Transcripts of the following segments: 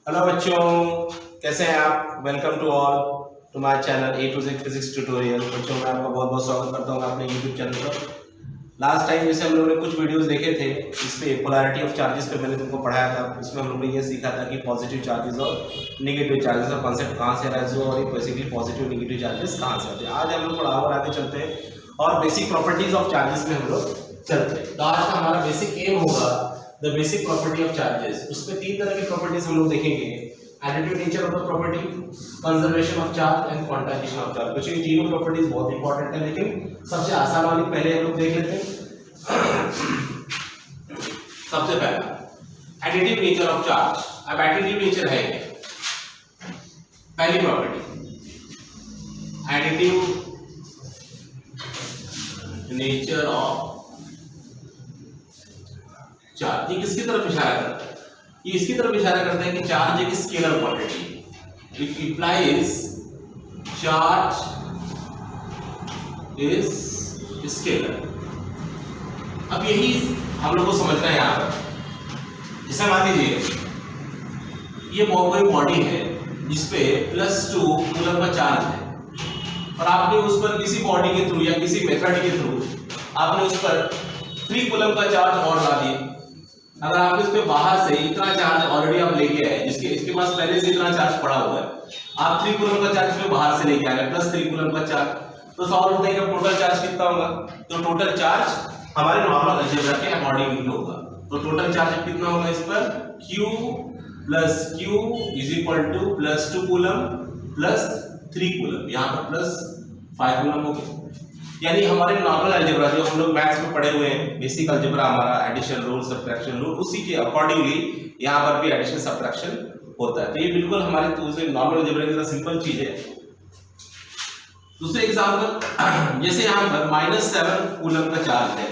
Hello बच्चों, कैसे हैं आप। Welcome to all to my channel A to Z physics tutorial. बच्चों मैं आपका बहुत बहुत स्वागत करता हूँ अपने यूट्यूब चैनल पर। लास्ट टाइम जैसे हम लोगों ने कुछ वीडियोस देखे थे, इस पे पोलैरिटी ऑफ चार्जेस पे मैंने तुमको पढ़ाया था। इसमें हम लोगों ने ये सीखा था कि पॉजिटिव चार्जेस और नेगेटिव चार्जेस और कॉन्सेप्ट कहाँ से अराइज हुआ और ये बेसिकली पॉजिटिव नेगेटिव चार्जेस कहाँ से आते हैं। आज हम लोग थोड़ा और आगे चलते हैं और बेसिक प्रॉपर्टीज ऑफ चार्जेस में हम लोग चलते हैं। तो आज का हमारा बेसिक एम होगा the basic property of charges. उसमें तीन तरह की प्रॉपर्टीज हम लोग देखेंगे, additive nature of the property, conservation of charge and quantization of charge. बच्चों ये तीनों प्रॉपर्टीज बहुत इंपॉर्टेंट है, लेकिन सबसे आसान वाली पहले हम लोग देख लेते हैं। सबसे पहला एडिटिव नेचर ऑफ चार्ज। अब एडिटिव नेचर है पहली property, additive nature of charge. ये किसकी तरफ इशारा करता है? ये इसकी तरफ इशारा करता है कि चार्ज एक scalar quantity. It implies charge is scalar. अब यही हम लोग को समझना है यहाँ पर। जैसे मान लीजिए ये कोई बॉडी है जिसपे +2 कूलम का चार्ज है और आपने उस पर किसी बॉडी के थ्रू या किसी मेथड के थ्रू आपने उस पर 3 कूलम का चार्ज और ला दिया। अगर आप इस पे बाहर से इतना चार्ज ऑलरेडी आप लेके आए, जिसके इसके पास पहले से इतना चार्ज पड़ा हुआ है, आप 3 कूलम का चार्ज पे बाहर से लेके आ गए +3 कूलम का चार्ज, तो सवाल उठता है कि टोटल चार्ज कितना होगा। तो टोटल चार्ज हमारे नॉर्मल अलजेब्रा के अकॉर्डिंग होगा। तो टोटल चार्ज कितना होगा इस पर, Q + Q = +2 कूलम + 3 कूलम, यहाँ पर +5 कूलम हो गया। यानी हमारे नॉर्मल अलजेब्रा जो हम लोग मैथ्स में पढ़े हुए हैं, बेसिक अलजेब्रा हमारा एडिशन रूल सब्ट्रैक्शन रूल, उसी के अकॉर्डिंगली यहाँ पर भी एडिशन सब्ट्रैक्शन होता है। तो ये बिल्कुल हमारे दूसरे नॉर्मल अलजेब्रा की तरह सिंपल चीज है। दूसरे एग्जांपल, जैसे यहाँ पर -7 कूलम का चार्ज है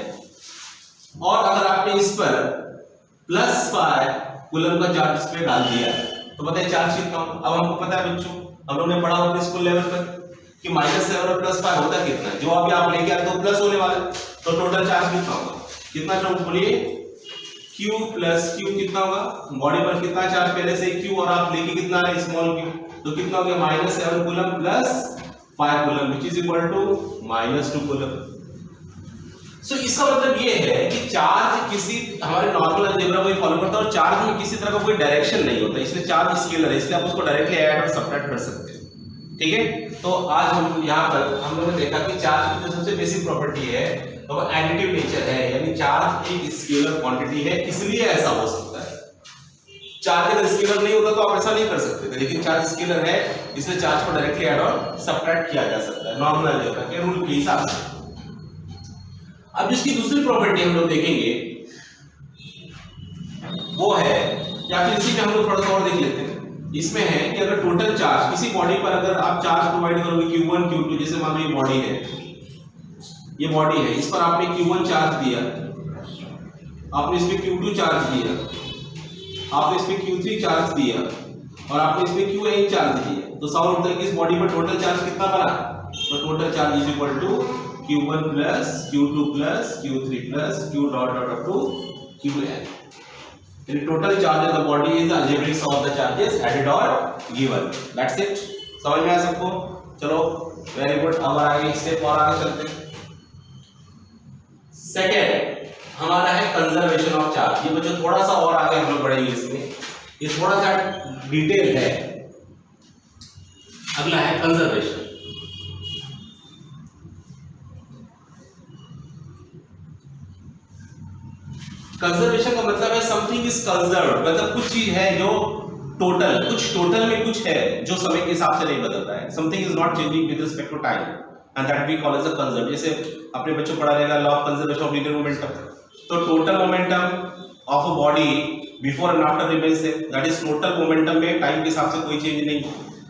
और अगर आपने इस पर +5 कूलम का चार्ज इस पे डाल दिया है, तो बताइए चार्ज कितना होगा। अब हमको पता है बच्चों, हम लोग ने पढ़ा होगा स्कूल लेवल पर कि -7 और +5 होता कितना है। जो अभी आप लेके आए तो प्लस होने वाला है, तो टोटल चार्ज कितना होगा, कितना चार्ज बोलिए, Q + Q कितना होगा। बॉडी पर कितना चार्ज पहले से Q और आप लेके कितना है स्मॉल q, तो कितना हो गया -7 coulomb + 5 coulomb which is equal to -2 coulomb. So इसका मतलब ये है कि चार्ज किसी हमारे नॉर्मल अलजेब्रा को फॉलो करता है और चार्ज में किसी तरह का कोई डायरेक्शन नहीं होता, इसलिए चार्ज स्केलर है, इसलिए आप उसको डायरेक्टली ऐड और सब्ट्रैक्ट कर सकते हैं। ठीक है, तो आज हम यहाँ पर हम लोगों ने देखा कि चार्ज की जो सबसे बेसिक प्रॉपर्टी है वो एडिटिव नेचर है, यानी चार्ज एक स्केलर क्वांटिटी है, इसलिए ऐसा हो सकता है। चार्ज अगर स्केलर नहीं होता तो आप ऐसा नहीं कर सकते थे, लेकिन चार्ज स्केलर है इसलिए चार्ज को डायरेक्टली ऐड और सब्ट्रैक्ट किया जा सकता है नॉर्मल अलजेब्रा के रूल के हिसाब से। अब जिसकी दूसरी प्रॉपर्टी हम लोग देखेंगे वो है, या फिर इसी में हम लोग थोड़ा सा और देख लेते हैं। इसमें है कि अगर टोटल चार्ज किसी बॉडी पर अगर आप चार्ज प्रोवाइड करोगे Q1 Q2, जैसे मान लो ये बॉडी है, ये बॉडी है, इस पर आपने Q1 चार्ज दिया, आपने इस पे Q2 चार्ज दिया, आपने इस पे Q3 चार्ज दिया और आपने इस पे Qn चार्ज दिया, तो सवाल उठता है कि इस बॉडी पर टोटल चार्ज कितना बना। तो total charge is equal to Q1 + Q2 + Q3 + Q up to Qn। The total charge of the body is the algebraic sum of the charges added or given. That's it. समझ में आया सबको? चलो very good. अब आगे step और आगे चलते हैं। सेकेंड हमारा है कंजर्वेशन ऑफ चार्ज। ये बच्चों थोड़ा सा और आगे हम लोग पढ़ेंगे इसमें, ये थोड़ा सा डिटेल है। अगला है कंजर्वेशन। कंजर्वेशन का मतलब है समथिंग इज कंजर्व्ड, मतलब कुछ चीज है जो टोटल, कुछ टोटल में कुछ है जो समय के हिसाब से नहीं बदलता है। Something is not changing with respect to time and that we call as a conserve. जैसे अपने बच्चों पढ़ा रहेगा law of conservation of linear momentum, तो total momentum of a body before and after remains same, that is total momentum में time के हिसाब से कोई चेंज नहीं।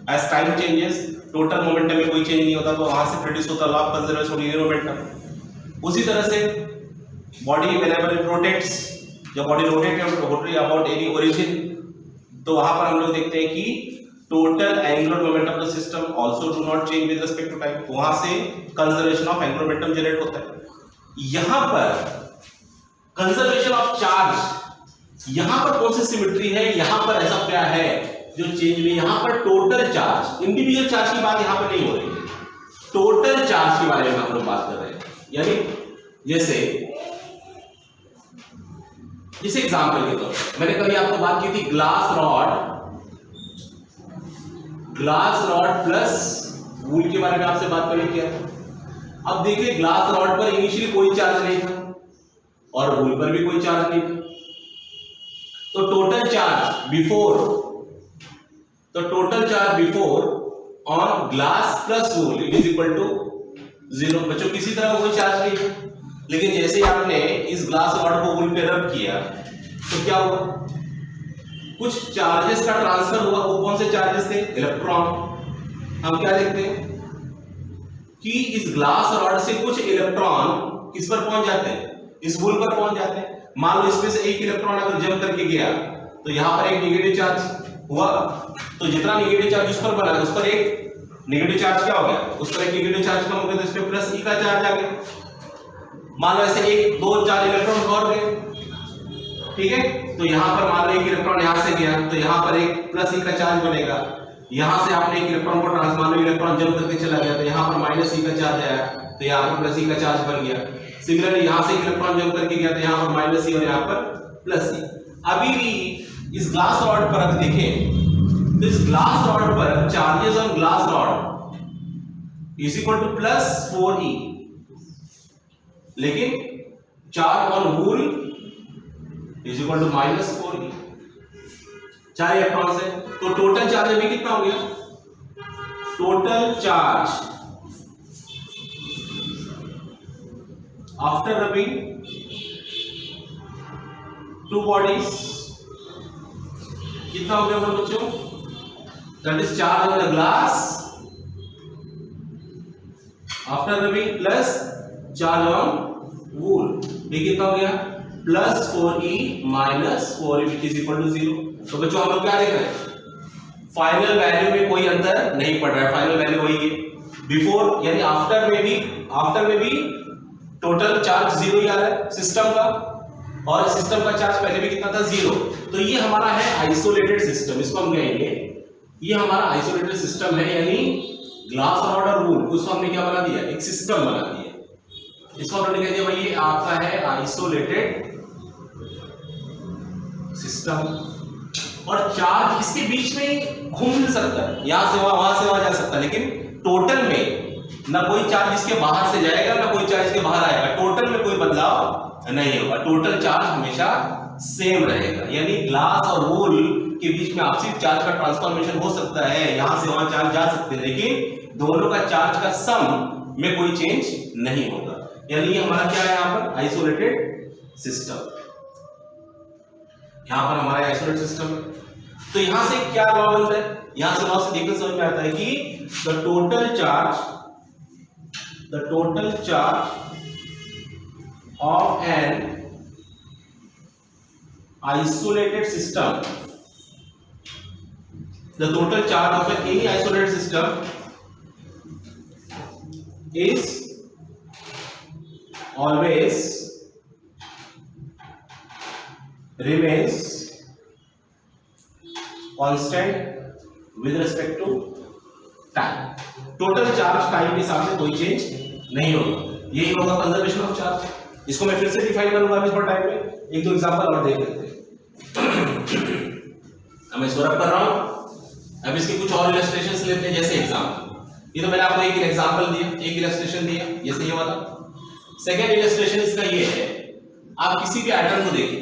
As time changes total momentum में कोई चेंज नहीं होता, तो वहां से प्रोड्यूस होता law of conservation of linear momentum. उसी तरह से बॉडी whenever it rotates, जब बॉडी रोटेट हो रही है अबाउट एनी ओरिजिन, तो वहां पर हम लोग देखते हैं कि total angular momentum of the system also do not change with respect to time, वहां से conservation of angular momentum generate होता है। यहां पर कंजर्वेशन ऑफ चार्ज यहां पर कौन सी सिमेट्री है, यहां पर ऐसा क्या है जो चेंज हुई, यहां पर टोटल चार्ज, इंडिविजुअल चार्ज की बात यहां पर नहीं हो रही है, टोटल चार्ज के बारे में हम लोग बात कर रहे हैं। यानी जैसे एग्जांपल के तौर पर मैंने कभी आपको बात की थी ग्लास रॉड प्लस वूल के बारे में आपसे बात करने किया था। अब देखिए ग्लास रॉड पर इनिशियली कोई चार्ज नहीं था और वूल पर भी कोई चार्ज नहीं था, तो total charge before on glass plus wool is equal to 0। बच्चों किसी तरह का कोई चार्ज नहीं है, लेकिन जैसे आपने इस ग्लास रॉड को वूल पे रब किया तो क्या हुआ, कुछ चार्जेस का ट्रांसफर हुआ। वो कौन से चार्जेस थे, इलेक्ट्रॉन। हम क्या देखते हैं कि इस ग्लास रॉड से कुछ इलेक्ट्रॉन किस पर पहुंच जाते हैं, इस वूल पर पहुंच जाते हैं। मान लो इसमें से एक इलेक्ट्रॉन अगर जंप करके गया तो यहां पर एक नेगेटिव चार्ज हुआ, तो जितना नेगेटिव चार्ज उस पर बना उस पर एक नेगेटिव चार्ज क्या हो गया, उस पर एक नेगेटिव चार्ज कम हो गया तो इस पर प्लस ई का चार्ज आ गया। मान लो ऐसे एक दो चार इलेक्ट्रॉन और गए, ठीक है, तो यहां पर मान लो एक इलेक्ट्रॉन यहां से गया तो यहां पर एक प्लस ई का चार्ज बनेगा। यहां से आपने एक इलेक्ट्रॉन को मान लो इलेक्ट्रॉन जंप करके चला गया तो यहां पर माइनस ई का चार्ज आया तो यहां पर प्लस ई का चार्ज बन गया। सिमिलरली यहां से इलेक्ट्रॉन जंप करके गया तो यहां पर माइनस ई और यहां पर प्लस ई। अभी भी इस ग्लास रॉड पर अगर देखें तो इस ग्लास रॉड पर charges on glass rod is equal to plus 4e, लेकिन charge on wool is equal to minus 4e। 4 electron है तो टोटल चार्ज अभी कितना हो गया, total charge after rubbing two bodies कितना हो गया बच्चों, that is charge on the glass after rubbing plus charge on wool, ये कितना हो गया plus 4e minus 4e which is equal to 0। तो बच्चों हम लोग क्या देख रहे हैं, फाइनल वैल्यू में कोई अंतर नहीं पड़ रहा है, फाइनल वैल्यू वही है। बिफोर यानी आफ्टर में भी टोटल चार्ज 0 ही आ रहा है सिस्टम का, और सिस्टम का चार्ज पहले भी कितना था 0। तो ये हमारा है आइसोलेटेड सिस्टम, इसको हम कहेंगे ये हमारा आइसोलेटेड सिस्टम है, यानी ग्लास रॉड और वूल उसको हमने क्या बना दिया, एक सिस्टम बना दिया। इसको हमने कह दिया भाई ये आपका है आइसोलेटेड सिस्टम, और चार्ज इसके बीच में घूम मिल सकता है, यहां से वहां जा सकता है, लेकिन टोटल में ना कोई चार्ज इसके बाहर से जाएगा ना कोई चार्ज इसके बाहर आएगा, टोटल में कोई बदलाव नहीं होगा, टोटल चार्ज हमेशा सेम रहेगा। यानी ग्लास और वूल के बीच में आपसी चार्ज का ट्रांसफॉर्मेशन हो सकता है, यहां से वहां चार्ज जा सकते हैं, लेकिन दोनों का चार्ज का सम में कोई चेंज नहीं होगा। यानी ये हमारा क्या है यहाँ पर आइसोलेटेड सिस्टम, यहां पर हमारा आइसोलेटेड सिस्टम है। तो यहां से क्या लॉ बनता है, यहां से लॉ से देखकर समझ में आता है कि the total charge of an isolated system, the total charge of any isolated system is always remains constant with respect to time. Total charge time के हिसाब से कोई चेंज नहीं होगा, यही होगा कंजर्वेशन ऑफ चार्ज। इसको मैं फिर से डिफाइन करूंगा अभी थोड़ा टाइम में, एक दो एग्जांपल और देख लेते हैं। अब मैं इसको रब कर रहा हूं, अब इसके कुछ और इलस्ट्रेशंस लेते हैं। जैसे एग्जांपल, ये तो मैंने आपको एक एग्जांपल दिया, एक इलस्ट्रेशन दिया, जैसे ये वाला। सेकंड इलस्ट्रेशन इसका ये है, आप किसी भी एटम को देखिए,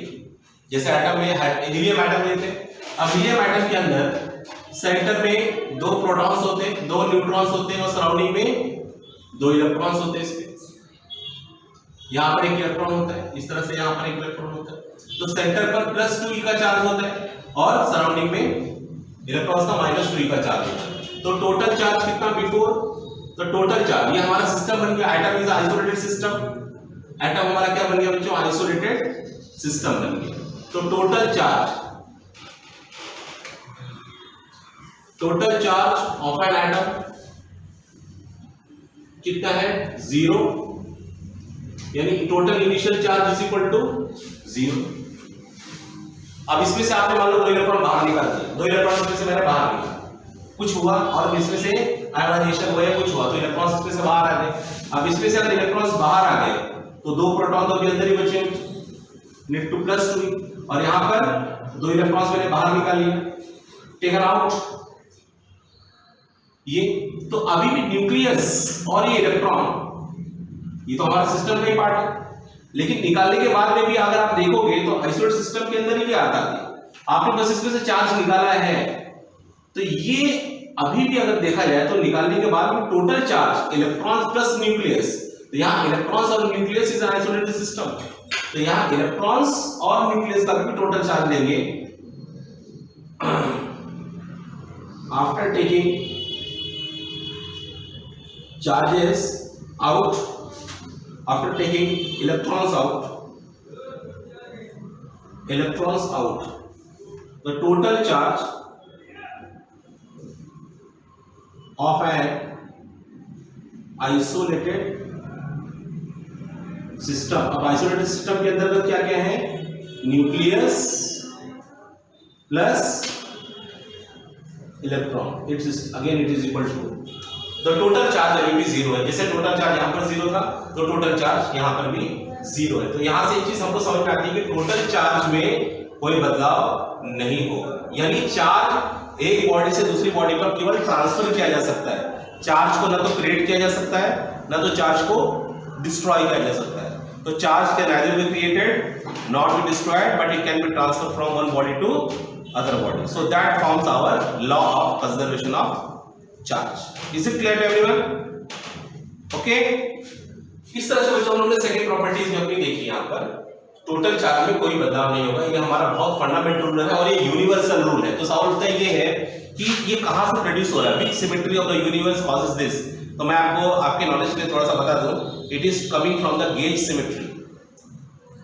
जैसे एटम में हीलियम एटम लेते हैं। अब हीलियम एटम के अंदर सेंटर में 2 प्रोटॉन्स होते हैं, 2 न्यूट्रॉन्स होते हैं, और सराउंडिंग में 2 इलेक्ट्रॉन्स होते हैं। इसके यहां पर एक इलेक्ट्रॉन होता है, इस तरह से यहां पर एक इलेक्ट्रॉन होता है। तो सेंटर पर +2e का चार्ज होता है और सराउंडिंग में इलेक्ट्रॉन्स का -2e का चार्ज होता है। तो टोटल चार्ज कितना बिफोर, तो टोटल चार्ज, ये हमारा सिस्टम बन गया, atom is isolated system. Atom हमारा क्या बन गया बच्चों, आइसोलेटेड सिस्टम बन गया। तो total charge of an atom कितना है 0, यानी total initial charge is equal to 0। अब इसमें से आपने मान लो 2 इलेक्ट्रॉन बाहर निकाल दिए, 2 इलेक्ट्रॉन इसमें से मैंने बाहर निकाला, कुछ हुआ, और इसमें से आयोनाइजेशन हुआ या कुछ हुआ तो इलेक्ट्रॉन्स इसमें से बाहर आ गए। अब इसमें से अगर इलेक्ट्रॉन्स बाहर आ गए तो 2 प्रोटॉन तो अभी अंदर ही बचे, नीड टू प्लस 2, और यहां पर 2 इलेक्ट्रॉन्स मैंने बाहर निकाल लिए, टेकन आउट ये। तो अभी भी न्यूक्लियस और ये इलेक्ट्रॉन ये तो हमारा सिस्टम का ही पार्ट है, लेकिन निकालने के बाद में भी अगर आप देखोगे तो आइसोलेटेड सिस्टम के अंदर ही क्या आता है, आपने बस इसमें से चार्ज निकाला है। तो ये अभी भी अगर देखा जाए तो निकालने के बाद में total charge electrons plus nucleus, तो यहाँ इलेक्ट्रॉन्स और nucleus is an isolated system, तो यहाँ इलेक्ट्रॉन्स और न्यूक्लियस का भी टोटल चार्ज लेंगे after taking charges out, after taking electrons out, the total charge of an isolated system, अब isolated system के अंतर्गत क्या क्या है, nucleus plus electron, it is equal to the total charge अभी भी 0 है, जैसे टोटल चार्ज यहाँ पर 0 था तो टोटल चार्ज यहाँ पर भी 0 है। तो यहाँ से एक चीज हमको समझ में आती है कि टोटल चार्ज में कोई बदलाव नहीं होगा, यानी चार्ज एक बॉडी से दूसरी बॉडी पर केवल ट्रांसफर किया जा सकता है, चार्ज को ना तो क्रिएट किया जा सकता है ना तो चार्ज को डिस्ट्रॉय किया जा सकता है। तो charge can neither be created nor be destroyed, but it can be transferred from one body to other body. So that forms our law of conservation of charge. Is it clear to everyone? Okay? इस तरह से बच्चों हम लोगों ने second properties में अपनी देखी, यहाँ पर टोटल चार्ज में कोई बदलाव नहीं होगा, ये हमारा बहुत फंडामेंटल रूल है और ये यूनिवर्सल रूल है। तो सवाल उठता ये है कि ये कहाँ से प्रोड्यूस हो रहा है, which symmetry of the universe causes this. तो मैं आपको आपके नॉलेज के लिए थोड़ा सा बता दूं, it is coming from the gauge symmetry.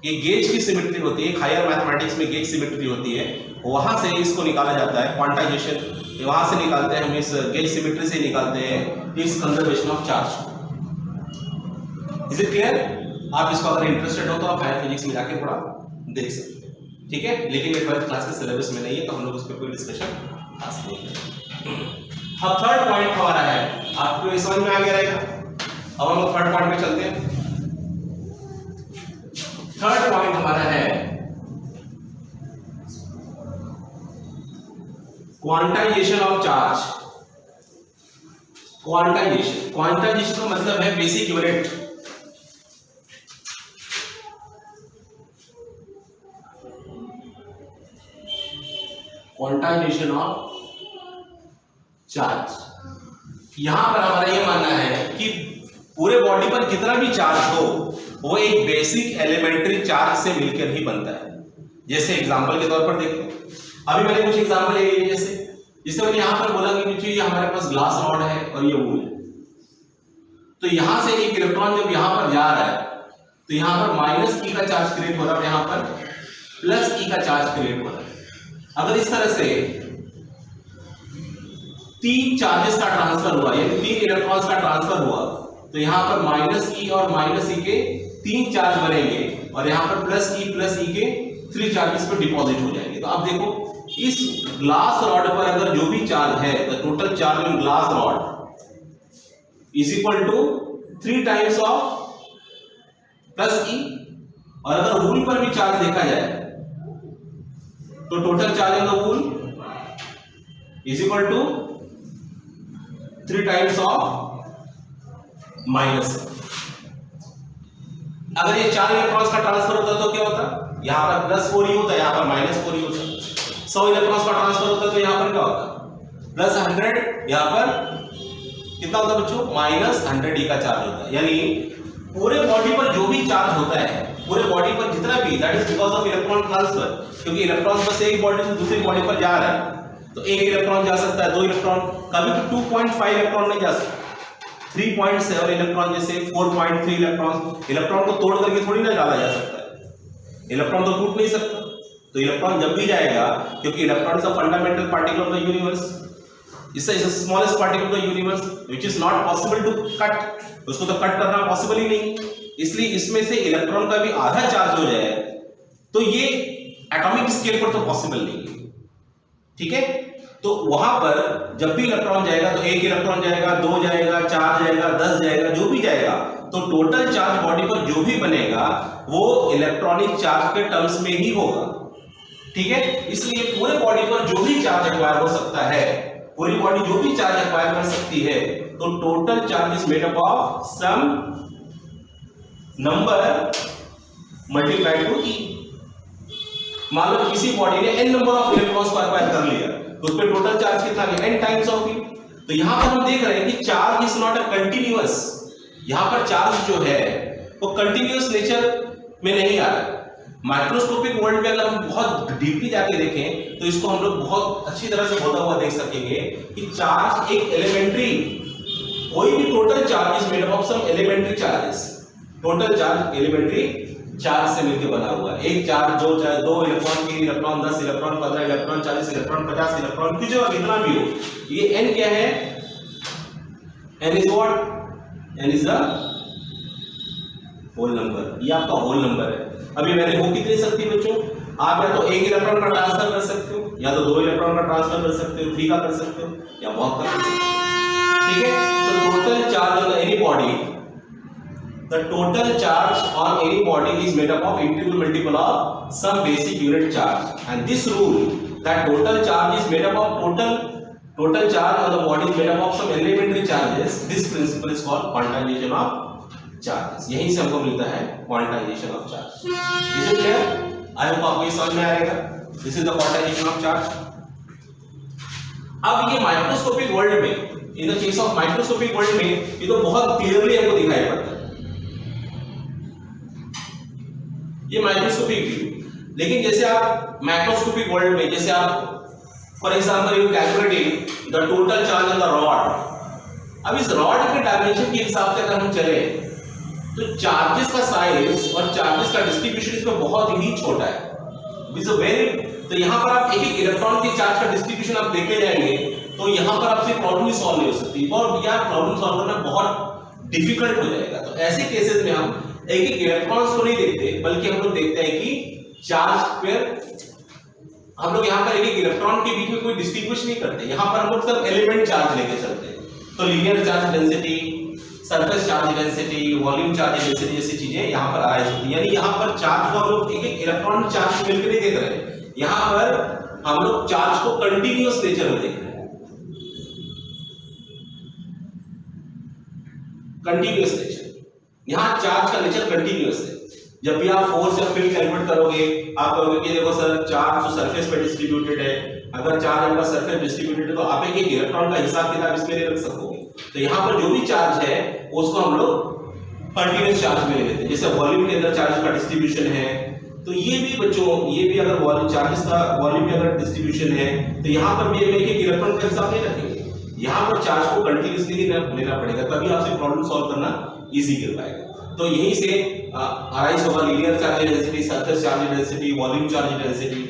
ये गेज की सिमेट्री होती है, हायर मैथमेटिक्स में गेज सिमेट्री होती है, वहां से इसको निकाला जाता है, क्वांटाइजेशन वहां से निकालते हैं हम, इस गेज सिमेट्री से निकालते हैं इस conservation of charge. Is it clear? आप इसको अगर इंटरेस्टेड हो तो आप हायर फिजिक्स में जाके थोड़ा देख सकते हैं, ठीक है, लेकिन ये 12th क्लास के सिलेबस में नहीं है तो हम लोग उस पर कोई डिस्कशन खास नहीं करेंगे। अब थर्ड पॉइंट हमारा है, आपको ये समझ में आ गया रहेगा। अब हम लोग थर्ड पॉइंट पे चलते हैं। थर्ड पॉइंट हमारा है क्वांटाइजेशन ऑफ चार्ज। क्वांटाइजेशन का मतलब है basic unit. Quantization of charge, यहां पर हमारा यह मानना है कि पूरे बॉडी पर जितना भी चार्ज हो वो एक बेसिक एलिमेंट्री चार्ज से मिलकर ही बनता है। जैसे एग्जांपल के तौर पर देखते हैं, अभी मैंने कुछ एग्जांपल ले लिए, जैसे मैंने यहां पर बोला कि ये हमारे पास ग्लास रॉड है और ये वूल है, तो यहां से एक इलेक्ट्रॉन जब यहां पर जा रहा है तो यहां पर माइनस ई का चार्ज क्रिएट हो रहा है, यहां पर प्लस ई का चार्ज क्रिएट हो रहा है। अगर इस तरह से 3 चार्जेस का ट्रांसफर हुआ, यानी 3 इलेक्ट्रॉन्स का ट्रांसफर हुआ, तो यहां पर माइनस ई और माइनस ई के 3 चार्ज बनेंगे और यहां पर प्लस ई के 3 चार्जेस पर डिपॉजिट हो जाएंगे। तो आप देखो इस ग्लास रॉड पर अगर जो भी चार्ज है, the total charge in glass rod is equal to 3 times of plus E, और अगर वूल पर भी चार्ज देखा जाए तो total charge in the wool is equal to 3 times of minus. अगर ये 4 इलेक्ट्रॉन्स का ट्रांसफर होता तो क्या होता, यहां पर +4 होता, यहां पर -4 होता। 100 इलेक्ट्रॉन्स का ट्रांसफर होता तो यहां पर क्या होता, +100, यहां पर कितना होता बच्चों, -100 ई का चार्ज होता है। यानी पूरे बॉडी पर जो भी चार्ज होता है, पूरे बॉडी पर जितना भी, that is because of electron transfer, क्योंकि इलेक्ट्रॉन बस एक बॉडी से दूसरी बॉडी पर जा रहा है, तो 1 इलेक्ट्रॉन जा सकता है, 2 इलेक्ट्रॉन, कभी भी 2.5 इलेक्ट्रॉन नहीं जा सकता, 3.7 इलेक्ट्रॉन, जैसे 4.3 इलेक्ट्रॉन को तोड़ करके थोड़ी ना डाला जा सकता है, इलेक्ट्रॉन तो टूट नहीं सकता। तो इलेक्ट्रॉन जब भी जाएगा, क्योंकि electron is a fundamental particle of the universe, is the smallest particle of the universe which is not possible to cut, उसको तो कट करना पॉसिबल ही नहीं, इसलिए इसमें से इलेक्ट्रॉन का भी आधा चार्ज हो जाए तो ये एटॉमिक स्केल पर तो पॉसिबल नहीं है, ठीक है। तो वहां पर जब भी इलेक्ट्रॉन जाएगा तो 1 इलेक्ट्रॉन जाएगा, 2 जाएगा, 4 जाएगा, 10 जाएगा, जो भी जाएगा, तो टोटल चार्ज बॉडी पर जो भी बनेगा वो इलेक्ट्रॉनिक चार्ज के टर्म्स में ही होगा, ठीक है। इसलिए पूरे बॉडी पर जो भी चार्ज एक्वायर हो सकता है, पूरी बॉडी जो भी चार्ज एक्वायर कर सकती है, तो total charge is made up of some number multiplied to E. मान लो किसी बॉडी ने n नंबर ऑफ इलेक्ट्रॉन्स को एक्वायर कर लिया, तो उस पे टोटल चार्ज कितना है, n टाइम्स ऑफ ई। तो यहां पर हम देख रहे हैं कि charge is not a continuous, यहां पर चार्ज जो है वो कंटीन्यूअस नेचर में नहीं आ रहा। माइक्रोस्कोपिक वर्ल्ड में अगर हम बहुत डीपली जाके देखें तो इसको हम लोग बहुत अच्छी तरह से होता हुआ देख सकेंगे कि चार्ज एक एलिमेंट्री, कोई भी total charge is made up of some elementary charges. Total charge elementary charge से मिलकर बना हुआ है। एक चार्ज, दो electron, 3 electron, 10 electron, 15 electron, 40 electron, 50 electron, कुछ और कितना भी हो, ये n क्या है, n is what, n is the whole number, ये आपका होल नंबर है। अभी मैंने हो कितनी सकती बच्चों, आप या तो 1 इलेक्ट्रॉन का ट्रांसफर कर सकते हो, या तो 2 इलेक्ट्रॉन का ट्रांसफर कर सकते हो, 3 का कर सकते हो, या बहुत कर सकते हो, ठीक है। तो total charge on any body, the total charge on any body is made up of integral multiple of some basic unit charge, and this rule that total charge is made up of total charge on the body is made up of some elementary charges, this principle is called quantization of charges। यहीं से हमको मिलता है quantization of charge। Is it clear? I hope आपको ये समझ में आएगा। This is the quantization of charge। अब ये माइक्रोस्कोपिक वर्ल्ड में, in the case of microscopic world में ये तो बहुत क्लियरली हमको दिखाई पड़ता है, ये माइक्रोस्कोपिक व्यू। लेकिन जैसे आप मैक्रोस्कोपिक वर्ल्ड में, जैसे आप for example you calculating the total charge on the rod, अब इस रॉड के डायमेंशन के हिसाब से अगर हम चले तो चार्जेस का साइज और चार्जेस का डिस्ट्रीब्यूशन इसमें बहुत ही छोटा है। इट्स अ वेरी, तो यहां पर आप एक इलेक्ट्रॉन के चार्ज का डिस्ट्रीब्यूशन आप देखते जाएंगे तो यहां पर आपसे प्रॉब्लम ही सॉल्व नहीं हो सकती, और यह प्रॉब्लम सॉल्व करना बहुत डिफिकल्ट हो जाएगा। तो ऐसे केसेस में हम एक इलेक्ट्रॉन्स को नहीं देखते, बल्कि हम लोग देखते हैं कि चार्ज पर हम लोग यहाँ पर एक इलेक्ट्रॉन के बीच में कोई डिस्टिंग्विश नहीं करते, यहाँ पर हम लोग सब एलिमेंट चार्ज लेके चलते हैं। तो linear charge density, surface charge density, volume charge density जैसी चीजें यहाँ पर आ सकती है। यानी यहाँ पर चार्ज को हम लोग एक इलेक्ट्रॉन चार्ज मिलकर नहीं देख रहे, यहाँ पर हम लोग चार्ज को कंटिन्यूअस नेचर में देख रहे हैं, कंटिन्यूअस नेचर। यहाँ चार्ज का नेचर कंटिन्यूअस है। जब भी आप फोर्स या फील्ड कैलकुलेट करोगे, आप कहोगे कि देखो सर चार्ज तो सरफेस पे डिस्ट्रीब्यूटेड है, अगर चार्ज आपका सरफेस डिस्ट्रीब्यूटेड है तो आप एक इलेक्ट्रॉन का हिसाब किताब इसमें नहीं रख सकोगे। तो यहाँ पर जो भी चार्ज है उसको हम लोग कंटिन्यूअस चार्ज में ले लेते हैं। जैसे वॉल्यूम के अंदर चार्ज का डिस्ट्रीब्यूशन है, तो ये भी बच्चों, ये भी अगर वॉल्यूम चार्जेस का वॉल्यूम में अगर डिस्ट्रीब्यूशन है तो यहाँ पर भी एक इलेक्ट्रॉन का हिसाब नहीं रखेंगे, यहाँ पर चार्ज को कंटिन्यूसली लेना पड़ेगा, तभी आपसे प्रॉब्लम सॉल्व करना इजी कर पाएगा। तो यहीं से अराइज होगा linear charge density, surface charge density, volume charge density.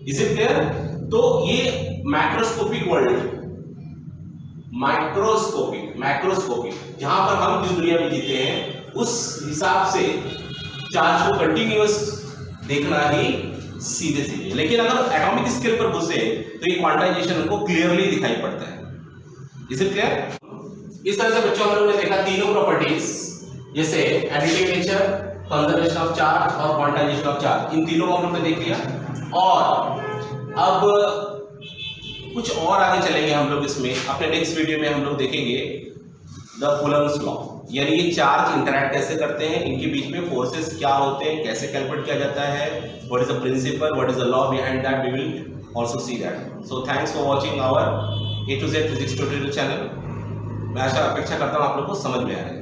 Is it clear? तो ये मैक्रोस्कोपिक वर्ल्ड, मैक्रोस्कोपिक जहां पर हम जिस दुनिया में जीते हैं उस हिसाब से चार्ज को कंटिन्यूअस देखना ही सीधे सीधे। लेकिन अगर एटॉमिक स्केल पर घुसे तो ये क्वांटाइजेशन हमको क्लियरली दिखाई पड़ता है। Is it clear? इस तरह से बच्चों हम लोगों ने देखा तीनों प्रॉपर्टीज, जैसे additive nature, conservation of charge और क्वांटाइजेशन ऑफ चार्ज, इन तीनों को हम लोग ने देख लिया। और अब कुछ और आगे चलेंगे हम लोग इसमें, अपने नेक्स्ट वीडियो में हम लोग देखेंगे द कूलम्ब्स लॉ, यानी ये चार्ज इंटरैक्ट कैसे करते हैं, इनके बीच में फोर्सेस क्या होते हैं, कैसे कैलकुलेट किया जाता है, what is the principle, what is the law behind that, we will also see that. So thanks for watching our A to Z physics tutorial channel. मैं आशा अपेक्षा करता हूँ आप लोग को समझ में आएगा।